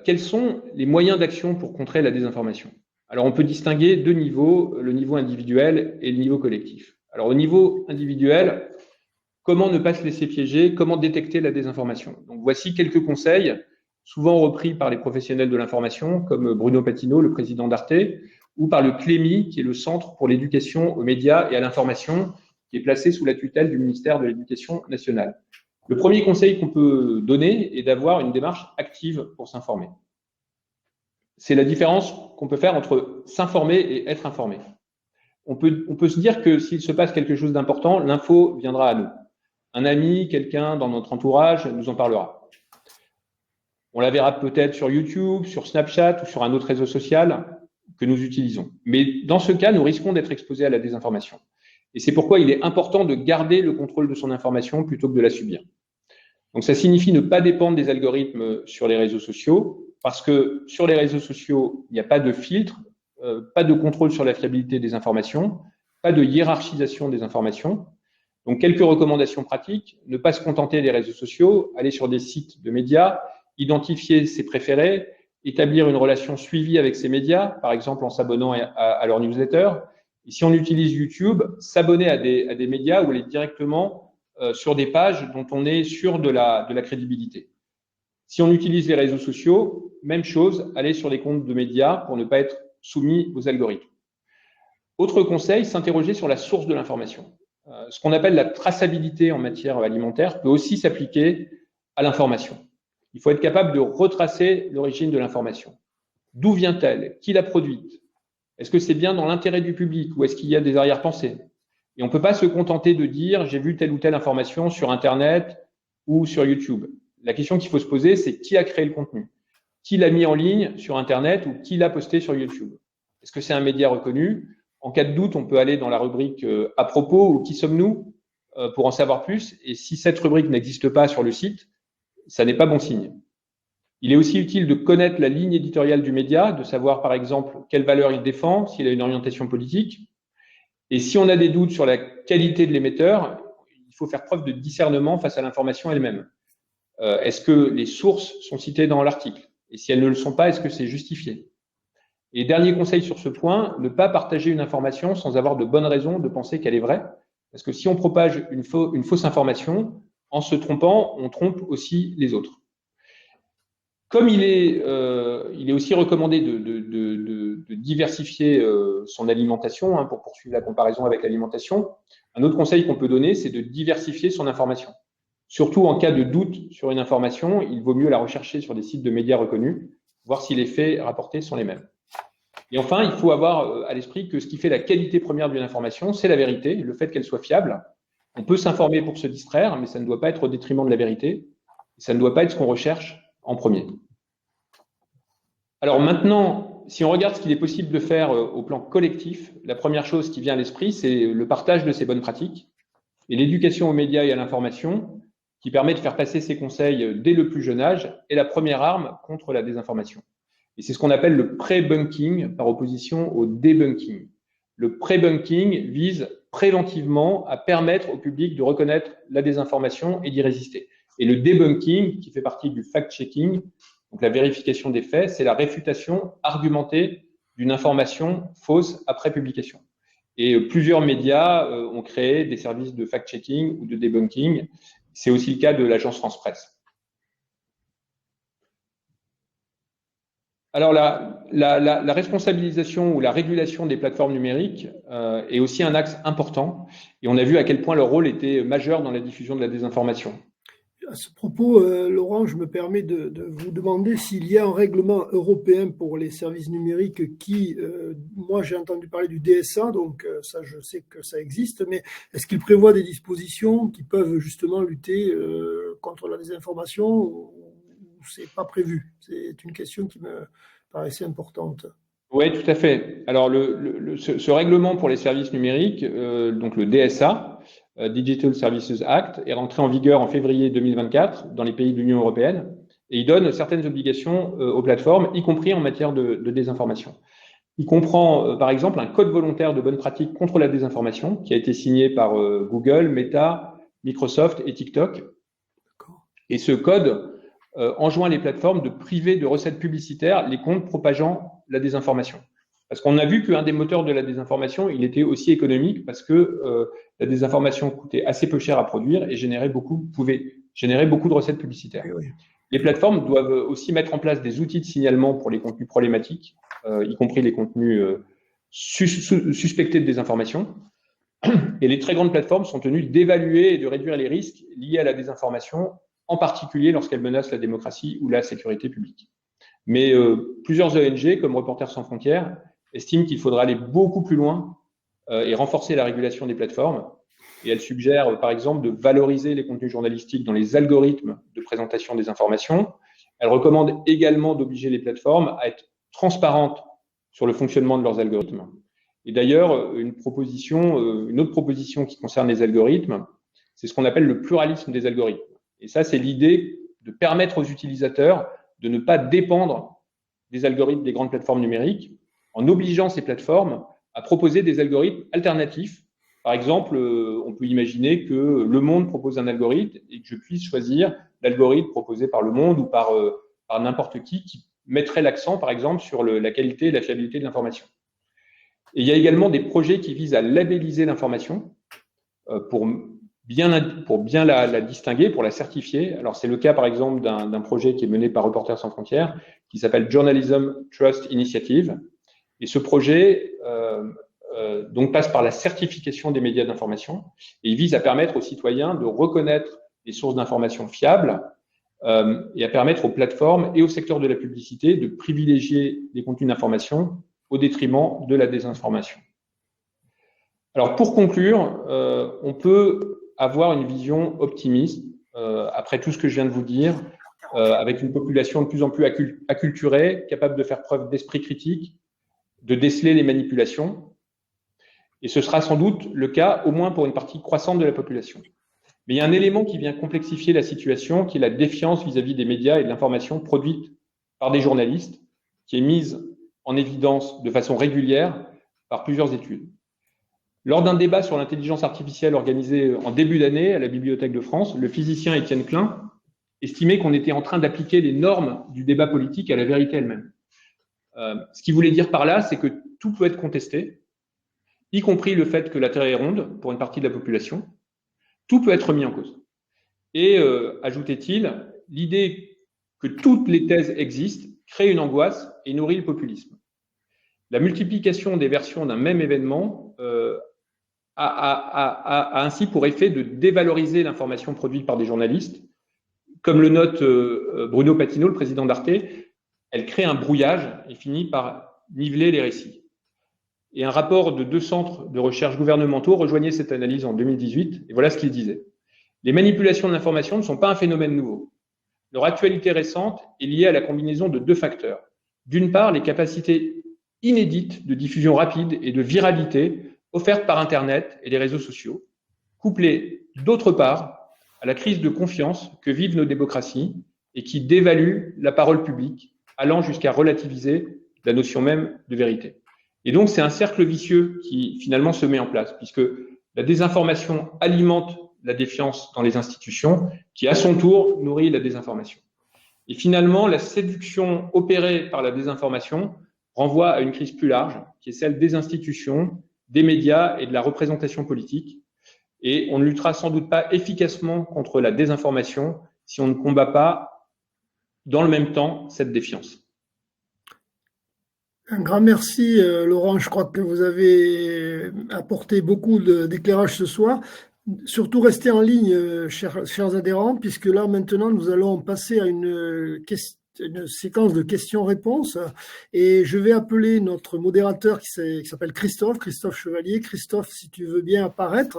quels sont les moyens d'action pour contrer la désinformation? Alors on peut distinguer 2 niveaux, le niveau individuel et le niveau collectif. Alors au niveau individuel, comment ne pas se laisser piéger, comment détecter la désinformation? Donc voici quelques conseils, souvent repris par les professionnels de l'information, comme Bruno Patino, le président d'Arte, ou par le CLEMI, qui est le Centre pour l'éducation aux médias et à l'information, qui est placé sous la tutelle du ministère de l'Éducation nationale. Le premier conseil qu'on peut donner est d'avoir une démarche active pour s'informer. C'est la différence qu'on peut faire entre s'informer et être informé. On peut se dire que s'il se passe quelque chose d'important, l'info viendra à nous. Un ami, quelqu'un dans notre entourage nous en parlera. On la verra peut-être sur YouTube, sur Snapchat ou sur un autre réseau social. que nous utilisons. Mais dans ce cas, nous risquons d'être exposés à la désinformation. Et c'est pourquoi il est important de garder le contrôle de son information plutôt que de la subir. Donc ça signifie ne pas dépendre des algorithmes sur les réseaux sociaux, parce que sur les réseaux sociaux, il n'y a pas de filtre, pas de contrôle sur la fiabilité des informations, pas de hiérarchisation des informations. Donc quelques recommandations pratiques: ne pas se contenter des réseaux sociaux, aller sur des sites de médias, identifier ses préférés, établir une relation suivie avec ces médias, par exemple en s'abonnant à leur newsletter. Et si on utilise YouTube, s'abonner à des médias ou aller directement sur des pages dont on est sûr de la crédibilité. Si on utilise les réseaux sociaux, même chose, aller sur des comptes de médias pour ne pas être soumis aux algorithmes. Autre conseil, s'interroger sur la source de l'information. Ce qu'on appelle la traçabilité en matière alimentaire peut aussi s'appliquer à l'information. Il faut être capable de retracer l'origine de l'information. D'où vient-elle? Qui l'a produite? Est-ce que c'est bien dans l'intérêt du public ou est-ce qu'il y a des arrière-pensées? Et on ne peut pas se contenter de dire « j'ai vu telle ou telle information sur Internet ou sur YouTube ». La question qu'il faut se poser, c'est qui a créé le contenu? Qui l'a mis en ligne sur Internet ou qui l'a posté sur YouTube? Est-ce que c'est un média reconnu? En cas de doute, on peut aller dans la rubrique « à propos » ou « qui sommes-nous » pour en savoir plus. Et si cette rubrique n'existe pas sur le site, ça n'est pas bon signe. Il est aussi utile de connaître la ligne éditoriale du média, de savoir par exemple quelle valeur il défend, s'il a une orientation politique. Et si on a des doutes sur la qualité de l'émetteur, il faut faire preuve de discernement face à l'information elle-même. Est-ce que les sources sont citées dans l'article? Et si elles ne le sont pas, est-ce que c'est justifié? Et dernier conseil sur ce point, ne pas partager une information sans avoir de bonnes raisons de penser qu'elle est vraie. Parce que si on propage une fausse information, en se trompant, on trompe aussi les autres. Comme il est aussi recommandé de diversifier son alimentation, pour poursuivre la comparaison avec l'alimentation, un autre conseil qu'on peut donner, c'est de diversifier son information. Surtout en cas de doute sur une information, il vaut mieux la rechercher sur des sites de médias reconnus, voir si les faits rapportés sont les mêmes. Et enfin, il faut avoir à l'esprit que ce qui fait la qualité première d'une information, c'est la vérité, le fait qu'elle soit fiable. On peut s'informer pour se distraire, mais ça ne doit pas être au détriment de la vérité. Ça ne doit pas être ce qu'on recherche en premier. Alors maintenant, si on regarde ce qu'il est possible de faire au plan collectif, la première chose qui vient à l'esprit, c'est le partage de ces bonnes pratiques et l'éducation aux médias et à l'information, qui permet de faire passer ces conseils dès le plus jeune âge, est la première arme contre la désinformation. Et c'est ce qu'on appelle le pré-bunking par opposition au debunking. Le pré-bunking vise préventivement à permettre au public de reconnaître la désinformation et d'y résister. Et le debunking, qui fait partie du fact-checking, donc la vérification des faits, c'est la réfutation argumentée d'une information fausse après publication. Et plusieurs médias ont créé des services de fact-checking ou de debunking. C'est aussi le cas de l'agence France-Presse. Alors, la responsabilisation ou la régulation des plateformes numériques est aussi un axe important. Et on a vu à quel point leur rôle était majeur dans la diffusion de la désinformation.
À ce propos, Laurent, je me permets de vous demander s'il y a un règlement européen pour les services numériques qui, moi j'ai entendu parler du DSA, donc ça je sais que ça existe, mais est-ce qu'il prévoit des dispositions qui peuvent justement lutter contre la désinformation ou c'est pas prévu? C'est une question qui me paraissait importante.
Oui, tout à fait. Alors, ce règlement pour les services numériques, donc le DSA, Digital Services Act, est rentré en vigueur en février 2024 dans les pays de l'Union européenne et il donne certaines obligations aux plateformes, y compris en matière de désinformation. Il comprend, par exemple, un code volontaire de bonnes pratiques contre la désinformation qui a été signé par Google, Meta, Microsoft et TikTok. Et ce code enjoint les plateformes de priver de recettes publicitaires les comptes propageant la désinformation. Parce qu'on a vu qu'un des moteurs de la désinformation, il était aussi économique parce que la désinformation coûtait assez peu cher à produire et pouvait générer beaucoup de recettes publicitaires. Oui. Les plateformes doivent aussi mettre en place des outils de signalement pour les contenus problématiques, y compris les contenus suspectés de désinformation. Et les très grandes plateformes sont tenues d'évaluer et de réduire les risques liés à la désinformation, en particulier lorsqu'elle menace la démocratie ou la sécurité publique. Mais plusieurs ONG, comme Reporters sans frontières, estiment qu'il faudra aller beaucoup plus loin et renforcer la régulation des plateformes. Et elles suggèrent, par exemple, de valoriser les contenus journalistiques dans les algorithmes de présentation des informations. Elles recommandent également d'obliger les plateformes à être transparentes sur le fonctionnement de leurs algorithmes. Et d'ailleurs, une autre proposition qui concerne les algorithmes, c'est ce qu'on appelle le pluralisme des algorithmes. Et ça, c'est l'idée de permettre aux utilisateurs de ne pas dépendre des algorithmes des grandes plateformes numériques, en obligeant ces plateformes à proposer des algorithmes alternatifs. Par exemple, on peut imaginer que Le Monde propose un algorithme et que je puisse choisir l'algorithme proposé par Le Monde ou par n'importe qui mettrait l'accent, par exemple, sur la qualité et la fiabilité de l'information. Et il y a également des projets qui visent à labelliser l'information pour bien la distinguer, pour la certifier. Alors, c'est le cas, par exemple, d'un projet qui est mené par Reporters sans frontières, qui s'appelle Journalism Trust Initiative. Et ce projet donc passe par la certification des médias d'information et il vise à permettre aux citoyens de reconnaître les sources d'information fiables et à permettre aux plateformes et au secteur de la publicité de privilégier des contenus d'information au détriment de la désinformation. Alors, pour conclure, on peut avoir une vision optimiste, après tout ce que je viens de vous dire, avec une population de plus en plus acculturée, capable de faire preuve d'esprit critique, de déceler les manipulations. Et ce sera sans doute le cas, au moins pour une partie croissante de la population. Mais il y a un élément qui vient complexifier la situation, qui est la défiance vis-à-vis des médias et de l'information produite par des journalistes, qui est mise en évidence de façon régulière par plusieurs études. Lors d'un débat sur l'intelligence artificielle organisé en début d'année à la Bibliothèque de France, le physicien Étienne Klein estimait qu'on était en train d'appliquer les normes du débat politique à la vérité elle-même. Ce qu'il voulait dire par là, c'est que tout peut être contesté, y compris le fait que la Terre est ronde pour une partie de la population. Tout peut être remis en cause. Et, ajoutait-il, l'idée que toutes les thèses existent crée une angoisse et nourrit le populisme. La multiplication des versions d'un même événement a ainsi pour effet de dévaloriser l'information produite par des journalistes. Comme le note Bruno Patino, le président d'Arte, elle crée un brouillage et finit par niveler les récits. Et un rapport de 2 centres de recherche gouvernementaux rejoignait cette analyse en 2018, et voilà ce qu'il disait. Les manipulations de l'information ne sont pas un phénomène nouveau. Leur actualité récente est liée à la combinaison de 2 facteurs. D'une part, les capacités inédites de diffusion rapide et de viralité offertes par Internet et les réseaux sociaux, couplées d'autre part à la crise de confiance que vivent nos démocraties et qui dévalue la parole publique, allant jusqu'à relativiser la notion même de vérité. Et donc, c'est un cercle vicieux qui, finalement, se met en place, puisque la désinformation alimente la défiance dans les institutions, qui, à son tour, nourrit la désinformation. Et finalement, la séduction opérée par la désinformation renvoie à une crise plus large, qui est celle des institutions, des médias et de la représentation politique. Et on ne luttera sans doute pas efficacement contre la désinformation si on ne combat pas, dans le même temps, cette défiance.
Un grand merci, Laurent. Je crois que vous avez apporté beaucoup d'éclairage ce soir. Surtout restez en ligne, chers adhérents, puisque là maintenant nous allons passer à une séquence de questions-réponses. Et je vais appeler notre modérateur qui s'appelle Christophe Chevalier. Christophe, si tu veux bien apparaître.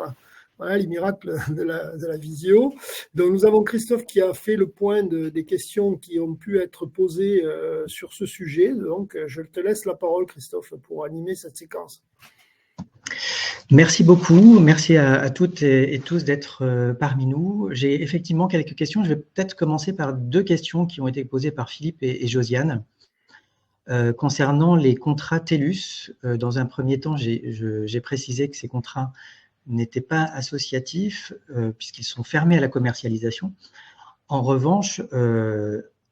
Voilà les miracles de la visio. Donc nous avons Christophe qui a fait le point des questions qui ont pu être posées sur ce sujet. Donc je te laisse la parole, Christophe, pour animer cette séquence.
Merci beaucoup. Merci à toutes et tous d'être parmi nous. J'ai effectivement quelques questions. Je vais peut-être commencer par 2 questions qui ont été posées par Philippe et Josiane. Concernant les contrats TELUS, dans un premier temps, j'ai précisé que ces contrats n'étaient pas associatifs puisqu'ils sont fermés à la commercialisation. En revanche,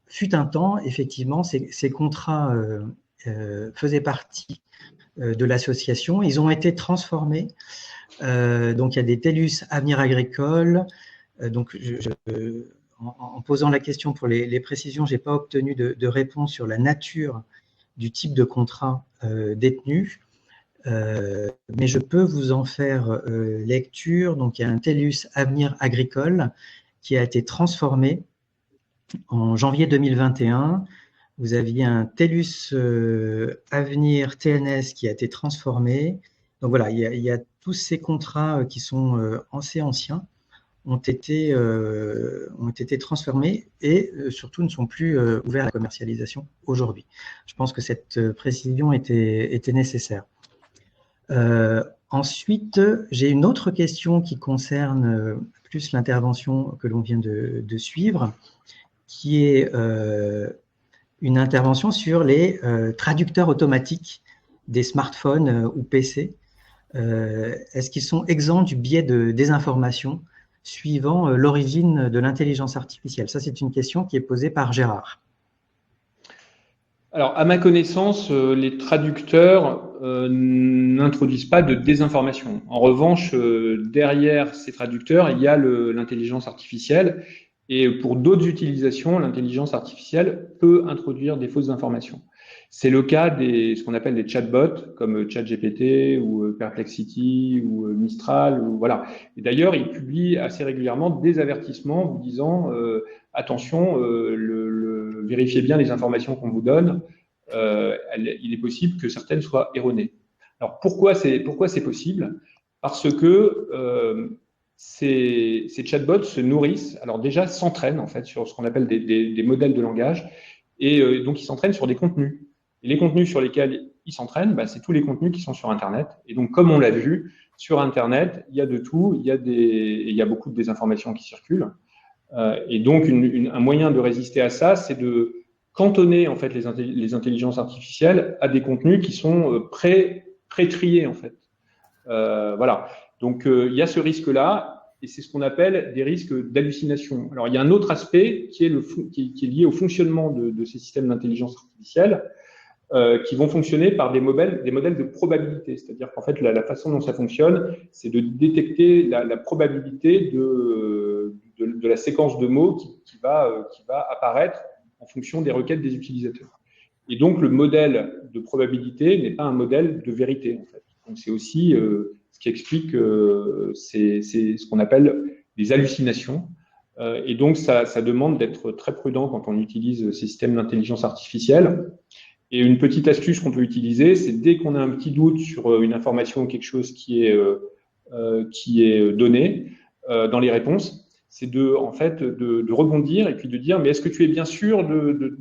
fut un temps, effectivement, ces contrats faisaient partie de l'association. Ils ont été transformés. Donc, il y a des TELUS Avenir Agricole. Donc, en posant la question pour les précisions, je n'ai pas obtenu de réponse sur la nature du type de contrat détenu. Mais je peux vous en faire lecture. Donc, il y a un TELUS Avenir Agricole qui a été transformé en janvier 2021. Vous aviez un TELUS Avenir TNS qui a été transformé. Donc voilà, il y a tous ces contrats qui sont assez anciens. ont été transformés et surtout ne sont plus ouverts à la commercialisation aujourd'hui. Je pense que cette précision était nécessaire. Ensuite, j'ai une autre question qui concerne plus l'intervention que l'on vient de suivre, qui est une intervention sur les traducteurs automatiques des smartphones ou PC. Est-ce qu'ils sont exempts du biais de désinformation suivant l'origine de l'intelligence artificielle? Ça, c'est une question qui est posée par Gérard.
Alors, à ma connaissance, les traducteurs n'introduisent pas de désinformation. En revanche, derrière ces traducteurs, il y a l'intelligence artificielle. Et pour d'autres utilisations, l'intelligence artificielle peut introduire des fausses informations. C'est le cas ce qu'on appelle des chatbots, comme ChatGPT ou Perplexity ou Mistral. Voilà. Et d'ailleurs, ils publient assez régulièrement des avertissements vous disant attention, vérifiez bien les informations qu'on vous donne. Il est possible que certaines soient erronées. Alors pourquoi c'est possible? Parce que ces chatbots se nourrissent, alors déjà s'entraînent en fait sur ce qu'on appelle des modèles de langage, et donc ils s'entraînent sur des contenus. Et les contenus sur lesquels ils s'entraînent, c'est tous les contenus qui sont sur Internet. Et donc, comme on l'a vu, sur Internet, il y a de tout, il y a beaucoup de désinformations qui circulent. Et donc, un moyen de résister à ça, c'est de cantonner en fait les intelligences artificielles à des contenus qui sont pré-triés en fait. Voilà. Donc, il y a ce risque-là, et c'est ce qu'on appelle des risques d'hallucination. Alors, il y a un autre aspect qui est lié au fonctionnement de ces systèmes d'intelligence artificielle, qui vont fonctionner par des modèles de probabilité. C'est-à-dire qu'en fait, la façon dont ça fonctionne, c'est de détecter la probabilité de la séquence de mots qui va apparaître en fonction des requêtes des utilisateurs. Et donc, le modèle de probabilité n'est pas un modèle de vérité, en fait. Donc, c'est aussi ce qui explique c'est ce qu'on appelle des hallucinations. Et donc, ça demande d'être très prudent quand on utilise ces systèmes d'intelligence artificielle. Et une petite astuce qu'on peut utiliser, c'est dès qu'on a un petit doute sur une information ou quelque chose qui est donné dans les réponses, c'est de rebondir et puis de dire mais est-ce que tu es bien sûr de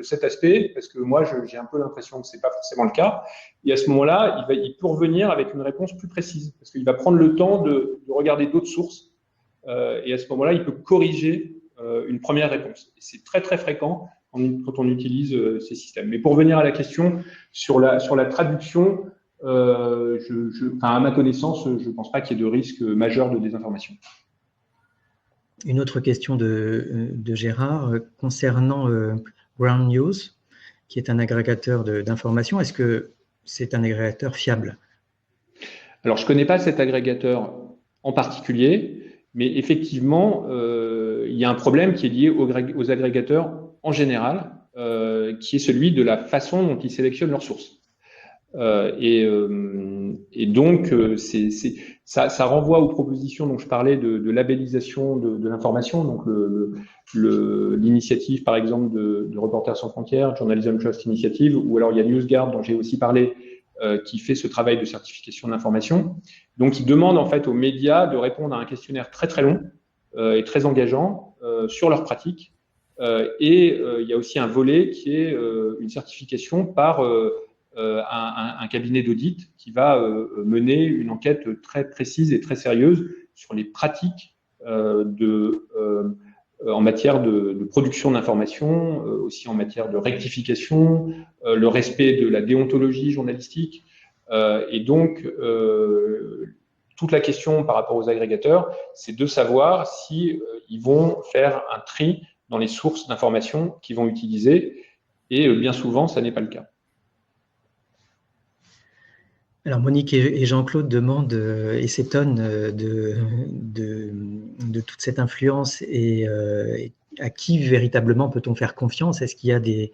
cet aspect? Parce que moi j'ai un peu l'impression que c'est pas forcément le cas. Et à ce moment-là, il peut revenir avec une réponse plus précise parce qu'il va prendre le temps de regarder d'autres sources et à ce moment-là, il peut corriger une première réponse. Et c'est très très fréquent quand on utilise ces systèmes. Mais pour revenir à la question sur la traduction, à ma connaissance, je ne pense pas qu'il y ait de risque majeur de désinformation.
Une autre question de Gérard concernant Ground News, qui est un agrégateur d'informations. Est-ce que c'est un agrégateur fiable?
Alors, je ne connais pas cet agrégateur en particulier, mais effectivement, il y a un problème qui est lié aux agrégateurs en général, qui est celui de la façon dont ils sélectionnent leurs sources. Et donc, ça renvoie aux propositions dont je parlais de labellisation de l'information, donc l'initiative, par exemple, de Reporters sans frontières, Journalism Trust Initiative, ou alors il y a NewsGuard, dont j'ai aussi parlé, qui fait ce travail de certification d'information. Donc, il demande en fait aux médias de répondre à un questionnaire très très long et très engageant sur leurs pratiques. Et il y a aussi un volet qui est une certification par un cabinet d'audit qui va mener une enquête très précise et très sérieuse sur les pratiques en matière de production d'informations, aussi en matière de rectification, le respect de la déontologie journalistique. Et donc, toute la question par rapport aux agrégateurs, c'est de savoir si ils vont faire un tri dans les sources d'informations qu'ils vont utiliser. Et bien souvent, ça n'est pas le cas.
Alors Monique et Jean-Claude demandent et s'étonnent de toute cette influence et à qui véritablement peut-on faire confiance? Est-ce qu'il y a des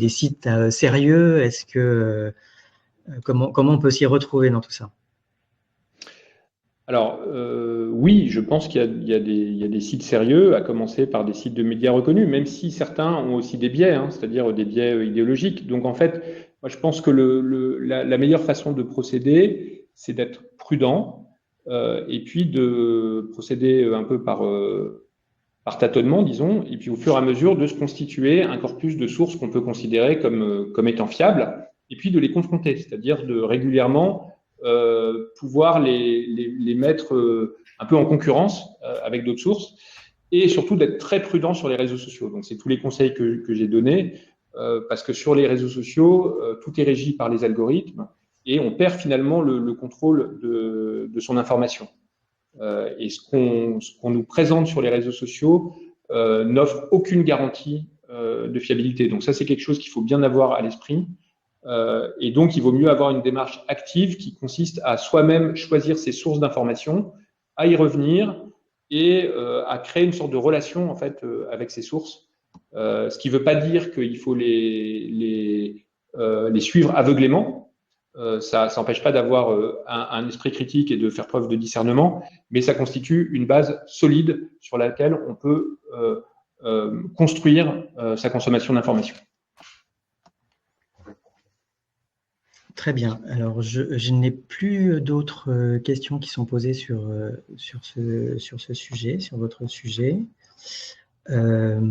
sites sérieux? Est-ce que comment on peut s'y retrouver dans tout ça?
Alors oui, je pense qu'il y a des sites sérieux, à commencer par des sites de médias reconnus, même si certains ont aussi des biais, c'est-à-dire des biais idéologiques. Donc en fait, moi je pense que la meilleure façon de procéder, c'est d'être prudent, et puis de procéder un peu par tâtonnement, disons, et puis au fur et à mesure de se constituer un corpus de sources qu'on peut considérer comme étant fiables, et puis de les confronter, c'est-à-dire de régulièrement pouvoir les mettre un peu en concurrence avec d'autres sources, et surtout d'être très prudent sur les réseaux sociaux. Donc c'est tous les conseils que j'ai donnés, parce que sur les réseaux sociaux, tout est régi par les algorithmes, et on perd finalement le contrôle de son information. Et ce qu'on nous présente sur les réseaux sociaux n'offre aucune garantie de fiabilité. Donc ça, c'est quelque chose qu'il faut bien avoir à l'esprit. Et donc, il vaut mieux avoir une démarche active qui consiste à soi-même choisir ses sources d'information, à y revenir et à créer une sorte de relation en fait avec ces sources. Ce qui ne veut pas dire qu'il faut les suivre aveuglément. Ça n'empêche pas d'avoir un esprit critique et de faire preuve de discernement, mais ça constitue une base solide sur laquelle on peut construire sa consommation d'informations.
Très bien. Alors, je n'ai plus d'autres questions qui sont posées sur ce sujet, sur votre sujet. Voilà.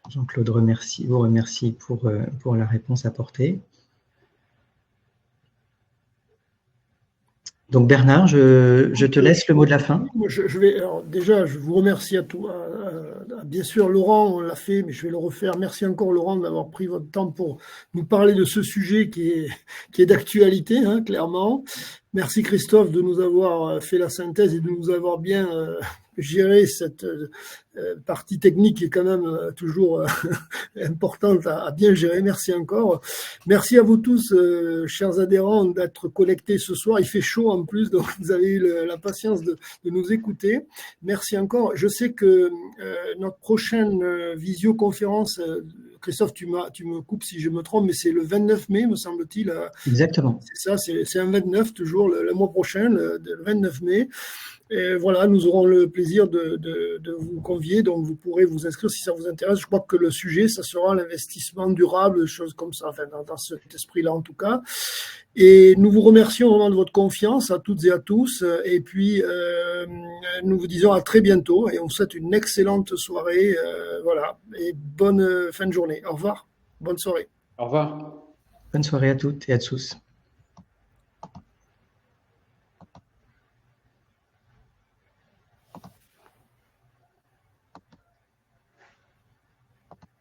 Jean-Claude vous remercie pour la réponse apportée. Donc Bernard, je te laisse le mot de la fin.
Alors déjà, je vous remercie à tous. Bien sûr, Laurent, on l'a fait, mais je vais le refaire. Merci encore, Laurent, d'avoir pris votre temps pour nous parler de ce sujet qui est d'actualité, hein, clairement. Merci Christophe de nous avoir fait la synthèse et de nous avoir bien géré cette partie technique qui est quand même toujours importante à bien gérer. Merci encore. Merci à vous tous, chers adhérents, d'être connectés ce soir. Il fait chaud en plus, donc vous avez eu la patience de nous écouter. Merci encore. Je sais que notre prochaine visioconférence, Christophe, tu me coupes si je me trompe, mais c'est le 29 mai, me semble-t-il.
Exactement.
C'est ça, c'est un 29, toujours le mois prochain, le 29 mai. Et voilà, nous aurons le plaisir de vous convier, donc vous pourrez vous inscrire si ça vous intéresse. Je crois que le sujet, ça sera l'investissement durable, choses comme ça, enfin dans cet esprit-là en tout cas. Et nous vous remercions vraiment de votre confiance à toutes et à tous. Et puis, nous vous disons à très bientôt et on vous souhaite une excellente soirée. Voilà, et bonne fin de journée. Au revoir. Bonne soirée.
Au revoir.
Bonne soirée à toutes et à tous.